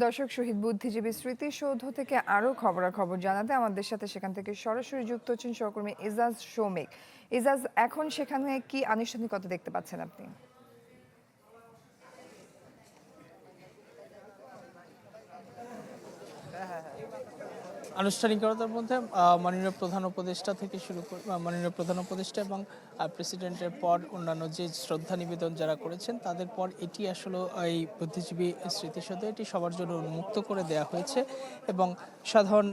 দর্শক, শহীদ বুদ্ধিজীবী স্মৃতিসৌধ থেকে আরও খবরাখবর জানাতে আমাদের সাথে সেখান থেকে সরাসরি যুক্ত হচ্ছেন সহকর্মী এজাজ শৌমিক। এজাজ, এখন সেখানে কি আনুষ্ঠানিকতা দেখতে পাচ্ছেন আপনি? আনুষ্ঠানিকতার মধ্যে মাননীয় প্রধান উপদেষ্টা থেকে শুরু করে মাননীয় প্রধান উপদেষ্টা এবং প্রেসিডেন্টের পর অন্যান্য যে শ্রদ্ধা নিবেদন যারা করেছেন তাদের পর এটি আসলে এই বুদ্ধিজীবী স্মৃতিসৌধ এটি সবার জন্য উন্মুক্ত করে দেওয়া হয়েছে এবং সাধারণ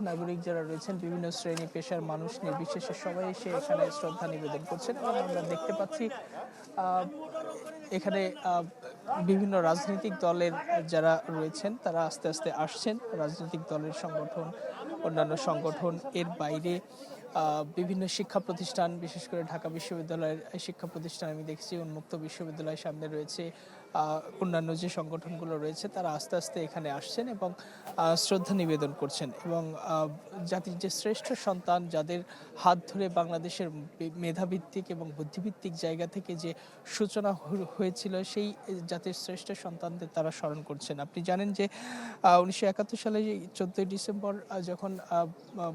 নাগরিক যারা রয়েছেন বিভিন্ন শ্রেণী পেশার মানুষ নির্বিশেষে সবাই এসে এখানে শ্রদ্ধা নিবেদন করছেন এবং আমরা দেখতে পাচ্ছি এখানে বিভিন্ন রাজনৈতিক দলের যারা রয়েছেন তারা আস্তে আস্তে আসছেন। রাজনৈতিক দলের সংগঠন, অন্যান্য সংগঠন, এর বাইরে বিভিন্ন শিক্ষা প্রতিষ্ঠান, বিশেষ করে ঢাকা বিশ্ববিদ্যালয়ের শিক্ষা প্রতিষ্ঠান আমি দেখছি, উন্মুক্ত বিশ্ববিদ্যালয়ের সামনে রয়েছে অন্যান্য যে সংগঠনগুলো রয়েছে তারা আস্তে আস্তে এখানে আসছেন এবং শ্রদ্ধা নিবেদন করছেন এবং জাতির যে শ্রেষ্ঠ সন্তান যাদের হাত ধরে বাংলাদেশের মেধাভিত্তিক এবং বুদ্ধিভিত্তিক জায়গা থেকে যে সূচনা হয়েছিল সেই জাতির শ্রেষ্ঠ সন্তানদের তারা স্মরণ করছেন। আপনি জানেন যে 1971 সালে 14ই ডিসেম্বর যখন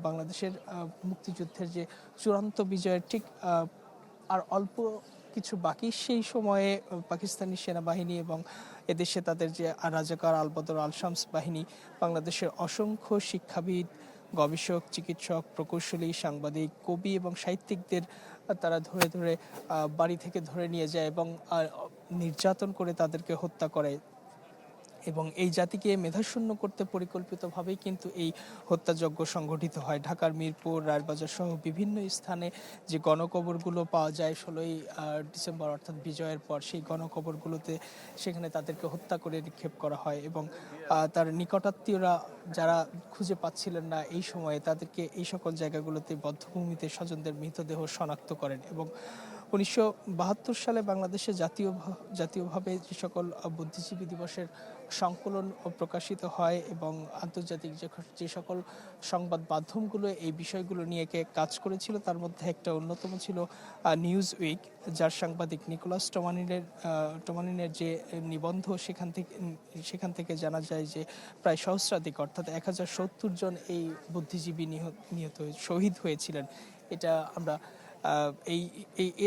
বাংলাদেশের মুক্তিযুদ্ধের যে চূড়ান্ত বিজয়ের ঠিক আর অল্প কিছু বাকি সেই সময়ে পাকিস্তানি সেনাবাহিনী এবং এদেশে তাদের যে রাজাকার আলবদর আল শামস বাহিনী বাংলাদেশের অসংখ্য শিক্ষাবিদ, গবেষক, চিকিৎসক, প্রকৌশলী, সাংবাদিক, কবি এবং সাহিত্যিকদের তারা ধরে ধরে বাড়ি থেকে ধরে নিয়ে যায় এবং নির্যাতন করে তাদেরকে হত্যা করে এবং এই জাতিকে মেধাশূন্য করতে পরিকল্পিতভাবেই কিন্তু এই হত্যাযজ্ঞ সংঘটিত হয়। ঢাকার মিরপুর, রায়েরবাজার সহ বিভিন্ন স্থানে যে গণকবরগুলো পাওয়া যায় 16ই ডিসেম্বর অর্থাৎ বিজয়ের পর, সেই গণকবরগুলোতে সেখানে তাদেরকে হত্যা করে নিক্ষেপ করা হয় এবং তার নিকটাত্মীয়রা যারা খুঁজে পাচ্ছিলেন না এই সময়ে তাদেরকে এই সকল জায়গাগুলোতে বধ্যভূমিতে স্বজনদের মৃতদেহ শনাক্ত করেন এবং 1972 সালে বাংলাদেশে জাতীয়ভাবে যে সকল বুদ্ধিজীবী দিবসের সংকলন প্রকাশিত হয় এবং আন্তর্জাতিক যে সকল সংবাদ মাধ্যমগুলো এই বিষয়গুলো নিয়ে কাজ করেছিল তার মধ্যে একটা অন্যতম ছিল নিউজ উইক, যার সাংবাদিক নিকোলাস টমানিনের যে নিবন্ধ সেখান থেকে জানা যায় যে প্রায় সহস্রাধিক অর্থাৎ 1070 জন এই বুদ্ধিজীবী নিহত শহীদ হয়েছিলেন। এটা আমরা এই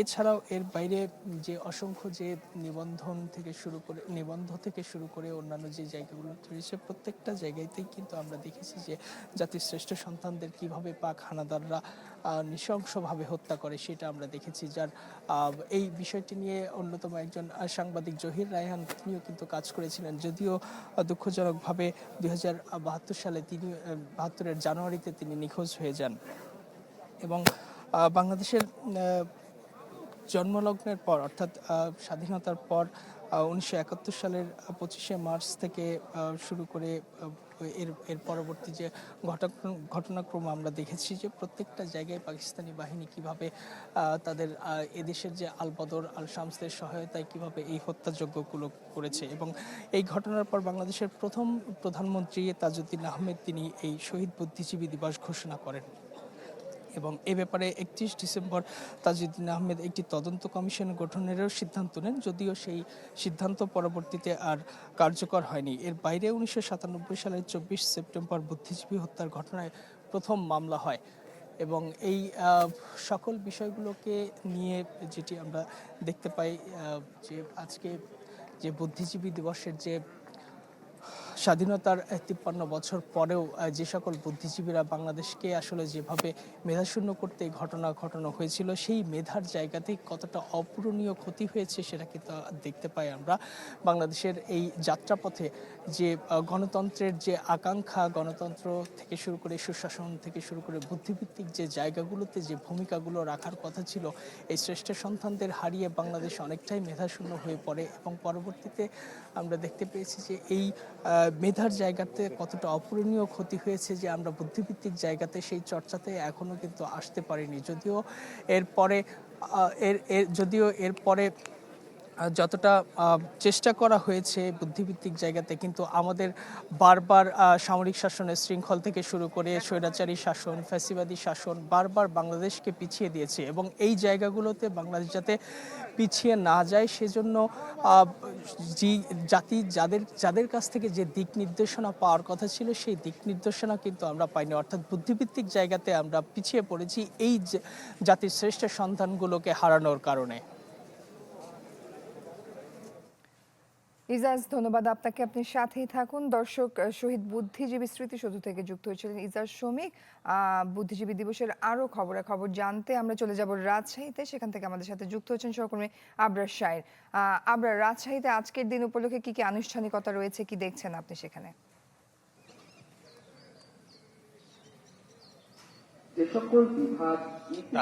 এছাড়াও এর বাইরে যে অসংখ্য যে নিবন্ধ থেকে শুরু করে অন্যান্য যে জায়গাগুলো রয়েছে প্রত্যেকটা জায়গাতেই কিন্তু আমরা দেখেছি যে জাতির শ্রেষ্ঠ সন্তানদের কিভাবে পাক হানাদাররা নৃশংসভাবে হত্যা করে সেটা আমরা দেখেছি। যার এই বিষয়টি নিয়ে অন্যতম একজন সাংবাদিক জহির রায়হান তিনিও কিন্তু কাজ করেছিলেন, যদিও দুঃখজনকভাবে 2072 সালে তিনি 72-এর জানুয়ারিতে তিনি নিখোঁজ হয়ে যান এবং বাংলাদেশের জন্মলগ্নের পর অর্থাৎ স্বাধীনতার পর 1971 সালের 25শে মার্চ থেকে শুরু করে এর পরবর্তী যে ঘটনাক্রম আমরা দেখেছি যে প্রত্যেকটা জায়গায় পাকিস্তানি বাহিনী কিভাবে তাদের এদেশের যে আলবদর আল শামসদের সহায়তায় কিভাবে এই হত্যাযজ্ঞগুলো করেছে এবং এই ঘটনার পর বাংলাদেশের প্রথম প্রধানমন্ত্রী তাজউদ্দিন আহমেদ তিনি এই শহীদ বুদ্ধিজীবী দিবস ঘোষণা করেন এবং এ ব্যাপারে 31 ডিসেম্বর তাজউদ্দিন আহমেদ একটি তদন্ত কমিশন গঠনেরও সিদ্ধান্ত নেন, যদিও সেই সিদ্ধান্ত পরবর্তীতে আর কার্যকর হয়নি। এর বাইরে 1997 সালের 24 সেপ্টেম্বর বুদ্ধিজীবী হত্যার ঘটনায় প্রথম মামলা হয় এবং এই সকল বিষয়গুলোকে নিয়ে যেটি আমরা দেখতে পাই যে আজকে যে বুদ্ধিজীবী দিবসের যে স্বাধীনতার 53 বছর পরেও যে সকল বুদ্ধিজীবীরা বাংলাদেশকে আসলে যেভাবে মেধাশূন্য করতে ঘটনা ঘটানো হয়েছিল সেই মেধার জায়গাতেই কতটা অপূরণীয় ক্ষতি হয়েছে সেটা কিন্তু দেখতে পাই আমরা। বাংলাদেশের এই যাত্রাপথে যে গণতন্ত্রের যে আকাঙ্ক্ষা, গণতন্ত্র থেকে শুরু করে সুশাসন থেকে শুরু করে বুদ্ধিভিত্তিক যে জায়গাগুলোতে যে ভূমিকাগুলো রাখার কথা ছিল, এই শ্রেষ্ঠ সন্তানদের হারিয়ে বাংলাদেশ অনেকটাই মেধাশূন্য হয়ে পড়ে এবং পরবর্তীতে আমরা দেখতে পেয়েছি যে এই মেধার জায়গাতে কতটা অপূরণীয় ক্ষতি হয়েছে যে আমরা বুদ্ধিভিত্তিক জায়গাতে সেই চর্চাতে এখনো কিন্তু আসতে পারিনি। যদিও এরপরে যতটা চেষ্টা করা হয়েছে বুদ্ধিভিত্তিক জায়গাতে, কিন্তু আমাদের বারবার সামরিক শাসনের শৃঙ্খল থেকে শুরু করে স্বৈরাচারী শাসন, ফ্যাসিবাদী শাসন বারবার বাংলাদেশকে পিছিয়ে দিয়েছে, এবং এই জায়গাগুলোতে বাংলাদেশ যাতে পিছিয়ে না যায় সেজন্য যে জাতি যাদের কাছ থেকে যে দিক নির্দেশনা পাওয়ার কথা ছিল সেই দিক নির্দেশনা কিন্তু আমরা পাইনি, অর্থাৎ বুদ্ধিভিত্তিক জায়গাতে আমরা পিছিয়ে পড়েছি এই জাতির শ্রেষ্ঠ সন্তানগুলোকে হারানোর কারণে। ইজাজ, ধন্যবাদ আপনাকে। আপনি সাথেই থাকুন। দর্শক, শহীদ বুদ্ধিজীবী স্মৃতিসৌধ থেকে যুক্ত হয়েছিলেন ইজাজ শৌমিক। বুদ্ধিজীবী দিবসের আরো খবরাখবর জানতে আমরা চলে যাব রাজশাহীতে। সেখান থেকে আমাদের সাথে যুক্ত হচ্ছেন সহকর্মী আবরার শায়ের। আবরার, রাজশাহীতে আজকের দিন উপলক্ষে কি কি আনুষ্ঠানিকতা রয়েছে, কি দেখছেন আপনি সেখানে?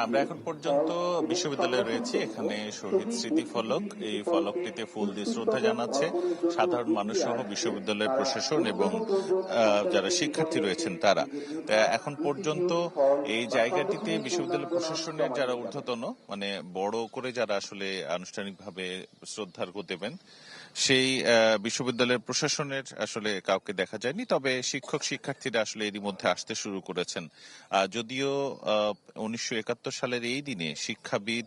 আমরা এখন পর্যন্ত বিশ্ববিদ্যালয়ে রয়েছি। এখানে শহীদ স্মৃতি ফলক, এই ফলকটিতে ফুল দিয়ে শ্রদ্ধা জানাচ্ছে সাধারণ মানুষ সহ বিশ্ববিদ্যালয়ের প্রশাসন এবং যারা শিক্ষার্থী রয়েছেন তারা। এখন পর্যন্ত এই জায়গাটিতে বিশ্ববিদ্যালয় প্রশাসনের যারা ঊর্ধ্বতন, মানে বড় করে যারা আসলে আনুষ্ঠানিকভাবে শ্রদ্ধার্ঘ্য দেবেন, সেই বিশ্ববিদ্যালয়ের প্রশাসনের আসলে কাউকে দেখা যায়নি। তবে শিক্ষক শিক্ষার্থীরা আসলে এরই মধ্যে আসতে শুরু করেছেন। যদিও 1971 সালের এই দিনে শিক্ষাবিদ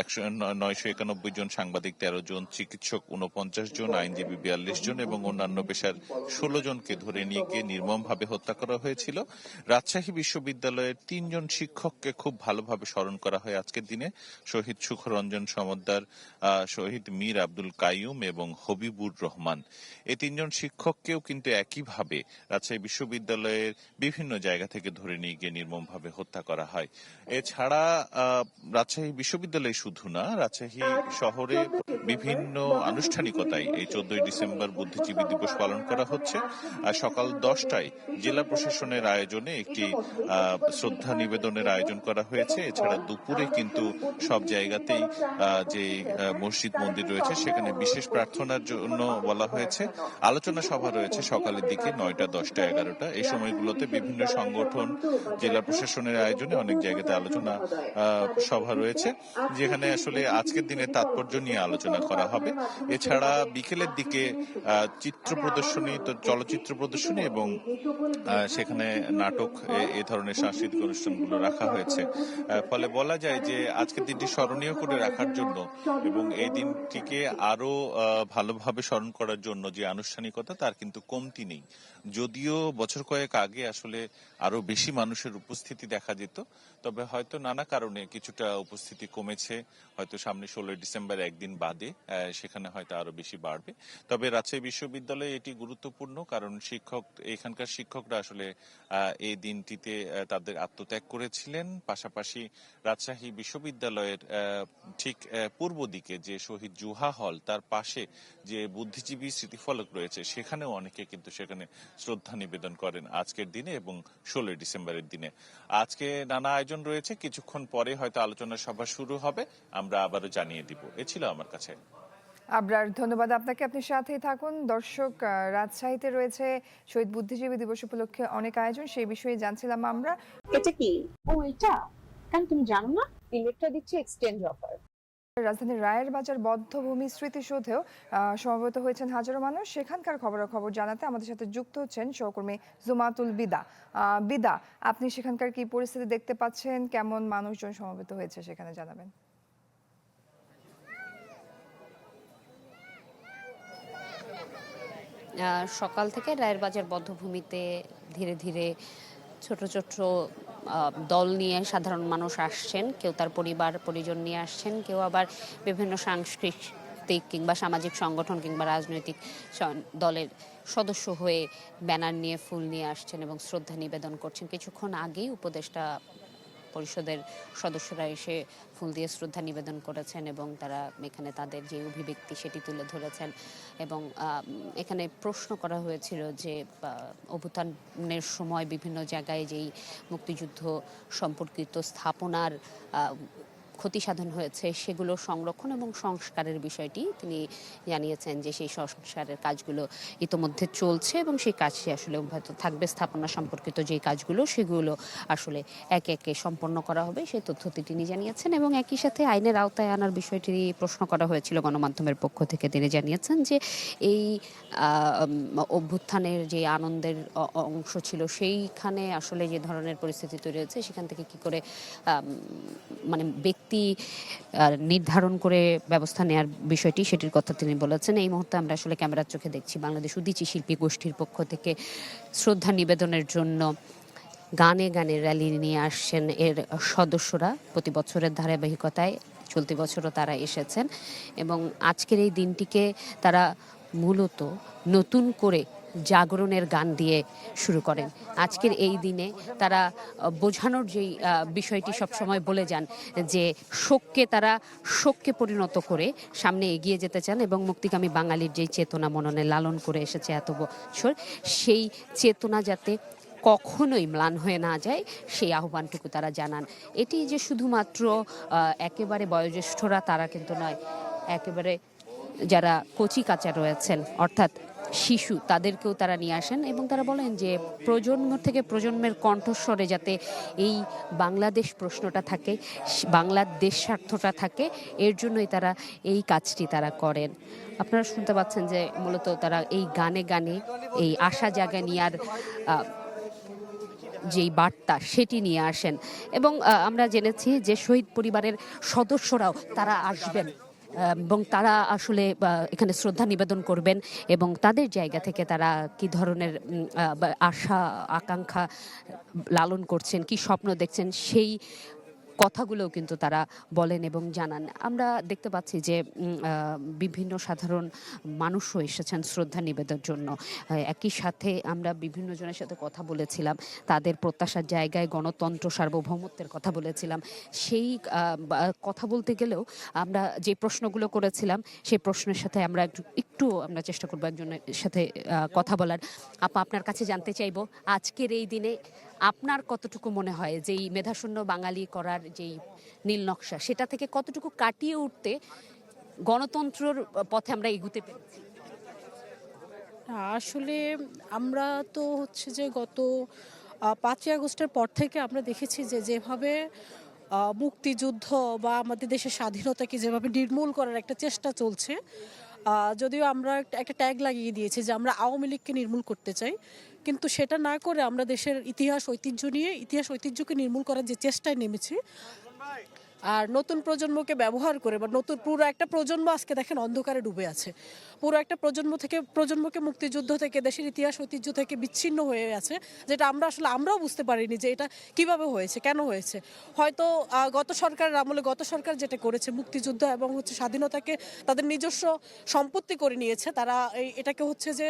991 জন, সাংবাদিক 13 জন, চিকিৎসক 49 জন, আইনজীবী 42 জন এবং অন্যান্য পেশার 16 জনকে ধরে নিয়ে গিয়ে নির্মমভাবে হত্যা করা হয়েছিল। রাজশাহী বিশ্ববিদ্যালয়ের 3 জন শিক্ষককে খুব ভালোভাবে স্মরণ করা হয় আজকের দিনে। শহীদ সুখরঞ্জন সমদ্দার, শহীদ মীর আব্দুল কাইয়ুম এবং হবিবুর রহমান, এই 3 জন শিক্ষককেও কিন্তু একইভাবে রাজশাহী বিশ্ববিদ্যালয়ের বিভিন্ন জায়গা থেকে ধরে নিয়ে গিয়ে নির্মমভাবে হত্যা করা হয়। এছাড়া রাজশাহী বিশ্ববিদ্যালয় শুধু না, রাজশাহী শহরে বিভিন্ন আনুষ্ঠানিকতায় এই 14 ডিসেম্বর বুদ্ধিজীবী দিবস পালন করা হচ্ছে। সকাল 10টায় জেলা প্রশাসনের আয়োজনে একটি শ্রদ্ধা নিবেদনের আয়োজন করা হয়েছে। এছাড়া দুপুরে কিন্তু সব জায়গাতেই যে মসজিদ মন্দির রয়েছে সেখানে বিশেষ প্রার্থনার জন্য বলা হয়েছে। আলোচনা সভা রয়েছে সকালের দিকে 9টা, 10টা, 11টা। এই সময়গুলোতে বিভিন্ন সংগঠন, জেলা প্রশাসনের আয়োজনে অনেক জায়গাতে আলোচনা সভা রয়েছে, যেখানে আসলে আজকের দিনে তাৎপর্য নিয়ে আলোচনা করা হবে। এছাড়া বিকেলের দিকে চিত্র প্রদর্শনী, তো চলচ্চিত্র প্রদর্শনী এবং সেখানে নাটক, এ ধরনের সাংস্কৃতিক অনুষ্ঠানগুলো রাখা হয়েছে। ফলে বলা যায় যে আজকের দিনটি স্মরণীয় করে রাখার জন্য এবং এই দিনটিকে আরো ভালোভাবে স্মরণ করার জন্য যে আনুষ্ঠানিকতা, তার কিন্তু কমতি নেই। যদিও বছর কয়েক আগে আসলে আরো বেশি মানুষের উপস্থিতি দেখা যেত, তবে হয়তো নানা কারণে কিছুটা উপস্থিতি কমেছে। হয়তো সামনে 16 ডিসেম্বর একদিন বাদে সেখানে হয়তো আরো বেশি বাড়বে। তবে রাজশাহী বিশ্ববিদ্যালয়ে এটি গুরুত্বপূর্ণ, কারণ এখানকার শিক্ষকরা আসলে এই দিনটিতে তাদের আত্মত্যাগ করেছিলেন। পাশাপাশি রাজশাহী বিশ্ববিদ্যালয়ের ঠিক পূর্ব দিকে যে শহীদ জুহা হল, তার পাশে যে বুদ্ধিজীবী স্মৃতিফলক রয়েছে, সেখানেও অনেকে কিন্তু সেখানে শ্রদ্ধা নিবেদন করেন আজকের দিনে এবং 16 ডিসেম্বরের দিনে। আজকে নানা আয়োজন রয়েছে, কিছুক্ষণ পরে হয়তো আলোচনা সভা শুরু হবে, আমরা আবারও জানিয়ে দিব। এ ছিল আমার কাছে। আবরার, ধন্যবাদ আপনাকে। আপনি সাথেই থাকুন। দর্শক, রাজশাহীতে রয়েছে শহীদ বুদ্ধিজীবী দিবস উপলক্ষে অনেক আয়োজন, সেই বিষয়ে জানছিলাম আমরা। এটা কি? ও এটা কেন তুমি জানো না? ইলেকট্রা দিচ্ছে এক্সচেঞ্জ অফার। রাজধানীর রায়ের বাজার বদ্ধভূমি স্মৃতিসৌধেও সমবেত হয়েছেন হাজারো মানুষ। সেখানকার খবরাখবর জানাতে আমাদের সাথে যুক্ত হচ্ছেন সহকর্মী জুমাতুল বিদা। বিদা, আপনি সেখানকার কি পরিস্থিতি দেখতে পাচ্ছেন? কেমন মানুষজন সমবেত হয়েছে সেখানে জানাবেন। সকাল থেকে রায়ের বাজার বধ্যভূমিতে ধীরে ধীরে ছোট ছোট দল নিয়ে সাধারণ মানুষ আসছেন। কেউ তার পরিবার পরিজন নিয়ে আসছেন, কেউ আবার বিভিন্ন সাংস্কৃতিক কিংবা সামাজিক সংগঠন কিংবা রাজনৈতিক দলের সদস্য হয়ে ব্যানার নিয়ে, ফুল নিয়ে আসছেন এবং শ্রদ্ধা নিবেদন করছেন। কিছুক্ষণ আগেই উপদেষ্টা পরিষদের সদস্যরা এসে ফুল দিয়ে শ্রদ্ধা নিবেদন করেছেন এবং তারা এখানে তাদের যে অভিব্যক্তি সেটি তুলে ধরেছেন। এবং এখানে প্রশ্ন করা হয়েছিল যে অভ্যুত্থানের সময় বিভিন্ন জায়গায় যেই মুক্তিযুদ্ধ সম্পর্কিত স্থাপনার ক্ষতি সাধন হয়েছে সেগুলো সংরক্ষণ এবং সংস্কারের বিষয়টি তিনি জানিয়েছেন যে সেই সংস্কারের কাজগুলো ইতোমধ্যে চলছে এবং সেই কাজটি আসলে হয়তো থাকবে স্থাপনা সম্পর্কিত যে কাজগুলো সেগুলো আসলে একে একে সম্পন্ন করা হবে সেই তথ্যটি তিনি জানিয়েছেন। এবং একই সাথে আইনের আওতায় আনার বিষয়টি প্রশ্ন করা হয়েছিল গণমাধ্যমের পক্ষ থেকে, তিনি জানিয়েছেন যে এই অভ্যুত্থানের যে আনন্দের অংশ ছিল সেইখানে আসলে যে ধরনের পরিস্থিতি তৈরি হয়েছে সেখান থেকে কি করে মানে ব্যক্তি নির্ধারণ করে ব্যবস্থা নেওয়ার বিষয়টি সেটির কথা তিনি বলেছেন। এই মুহূর্তে আমরা আসলে ক্যামেরার চোখে দেখছি বাংলাদেশ উদীচী শিল্পী গোষ্ঠীর পক্ষ থেকে শ্রদ্ধা নিবেদনের জন্য গানে গানে র্যালি নিয়ে আসছেন এর সদস্যরা। প্রতি বছরের ধারাবাহিকতায় চলতি বছরও তারা এসেছেন এবং আজকের এই দিনটিকে তারা মূলত নতুন করে জাগরণের গান দিয়ে শুরু করেন। আজকের এই দিনে তারা বোঝানোর যেই বিষয়টি সবসময় বলে যান যে শোককে পরিণত করে সামনে এগিয়ে যেতে চান এবং মুক্তিকামী বাঙালির যেই চেতনা মননে লালন করে এসেছে এত বছর, সেই চেতনা যাতে কখনোই ম্লান হয়ে না যায় সেই আহ্বানটুকু তারা জানান। এটি যে শুধুমাত্র একেবারে বয়োজ্যেষ্ঠরা তারা কিন্তু নয়, একেবারে যারা কচি কাঁচা রয়েছেন অর্থাৎ শিশু তাদেরকেও তারা নিয়ে আসেন এবং তারা বলেন যে প্রজন্ম থেকে প্রজন্মের কণ্ঠস্বরে যাতে এই বাংলাদেশ প্রশ্নটা থাকে, বাংলাদেশ স্বার্থটা থাকে, এর জন্যই তারা এই কাজটি তারা করেন। আপনারা শুনতে পাচ্ছেন যে মূলত তারা এই গানে গানে এই আশা জাগা নেওয়ার যেই বার্তা সেটি নিয়ে আসেন এবং আমরা জেনেছি যে শহীদ পরিবারের সদস্যরাও তারা আসবেন এবং তারা আসলে এখানে শ্রদ্ধা নিবেদন করবেন এবং তাদের জায়গা থেকে তারা কি ধরনের আশা আকাঙ্ক্ষা লালন করছেন, কি স্বপ্ন দেখছেন সেই কথাগুলোও কিন্তু তারা বলেন এবং জানান। আমরা দেখতে পাচ্ছি যে বিভিন্ন সাধারণ মানুষও এসেছেন শ্রদ্ধা নিবেদনের জন্য। একই সাথে আমরা বিভিন্ন জনের সাথে কথা বলেছিলাম, তাদের প্রত্যাশার জায়গায় গণতন্ত্র সার্বভৌমত্বের কথা বলেছিলাম। সেই কথা বলতে গেলেও আমরা যে প্রশ্নগুলো করেছিলাম সেই প্রশ্নের সাথে আমরা একটু আমরা চেষ্টা করবো একজনের সাথে কথা বলার। আপা, আপনার কাছে জানতে চাইবো আজকের এই দিনে আপনার কতটুকু মনে হয় যে এই মেধাশূন্য বাঙালি করার যেই নীল নকশা সেটা থেকে কতটুকু কাটিয়ে উঠতে গণতন্ত্রের পথে আমরা এগুতে পেরেছি? আসলে আমরা তো হচ্ছে যে গত 5ই আগস্টের পর থেকে আমরা দেখেছি যে যেভাবে মুক্তিযুদ্ধ বা আমাদের দেশের স্বাধীনতাকে যেভাবে নির্মূল করার একটা চেষ্টা চলছে, যদিও আমরা একটা ট্যাগ লাগিয়ে দিয়েছি যে আমরা আওয়ামী লীগকে নির্মূল করতে চাই, কিন্তু সেটা না করে আমরা দেশের ইতিহাস ঐতিহ্যকে নির্মূল করার যে চেষ্টায় নেমেছি আর নতুন প্রজন্মকে ব্যবহার করে বা পুরো একটা প্রজন্ম আজকে দেখেন অন্ধকারে ডুবে আছে। পুরো একটা প্রজন্মকে মুক্তিযুদ্ধ থেকে দেশের ইতিহাস ঐতিহ্য থেকে বিচ্ছিন্ন হয়ে আছে, যেটা আমরাও বুঝতে পারিনি যে এটা কিভাবে হয়েছে, কেন হয়েছে। হয়তো গত সরকার যেটা করেছে মুক্তিযুদ্ধ এবং হচ্ছে স্বাধীনতাকে তাদের নিজস্ব সম্পত্তি করে নিয়েছে। তারা এটাকে হচ্ছে যে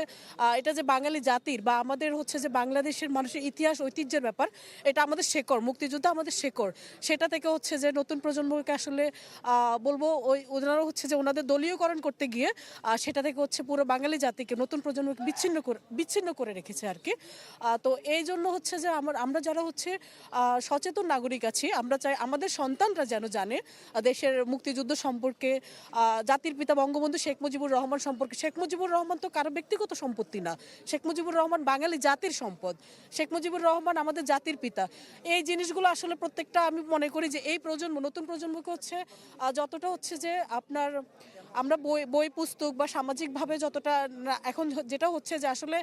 এটা যে বাঙালি জাতির বা আমাদের হচ্ছে যে বাংলাদেশের মানুষের ইতিহাস ঐতিহ্যের ব্যাপার, এটা আমাদের শেকড়, মুক্তিযুদ্ধ আমাদের শেকড়। সেটা থেকে হচ্ছে যে নতুন প্রজন্মকে আসলে বলবো ওনারা হচ্ছে যে ওনাদের দলীয়করণ করতে গিয়ে সেটা থেকে হচ্ছে পুরো বাঙালি জাতিকে নতুন প্রজন্মকে বিচ্ছিন্ন করে রেখেছে আর কি। তো এই জন্য হচ্ছে যে আমরা যারা হচ্ছে সচেতন নাগরিক আছি, আমরা চাই আমাদের সন্তানরা যেন জানে দেশের মুক্তিযুদ্ধ সম্পর্কে, জাতির পিতা বঙ্গবন্ধু শেখ মুজিবুর রহমান সম্পর্কে। শেখ মুজিবুর রহমান তো কারো ব্যক্তিগত সম্পত্তি না, শেখ মুজিবুর রহমান বাঙালি জাতির সম্পদ, শেখ মুজিবুর রহমান আমাদের জাতির পিতা। এই জিনিসগুলো আসলে প্রত্যেকটা আমি মনে করি যে এই নতুন প্রজন্মকে হচ্ছে যতটা হচ্ছে যে আমরা বই পুস্তক বা সামাজিকভাবে যতটা এখন যেটা হচ্ছে যে আসলে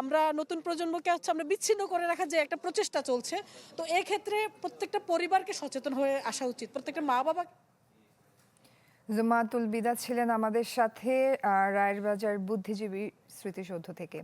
আমরা নতুন প্রজন্মকে হচ্ছে আমরা বিচ্ছিন্ন করে রাখার যে একটা প্রচেষ্টা চলছে, তো এই ক্ষেত্রে প্রত্যেকটা পরিবারকে সচেতন হয়ে আসা উচিত, প্রত্যেকটা মা বাবা। জুমাতুল বিদা ছিলেন আমাদের সাথে রায়েরবাজার বুদ্ধিজীবী স্মৃতিসৌধ থেকে।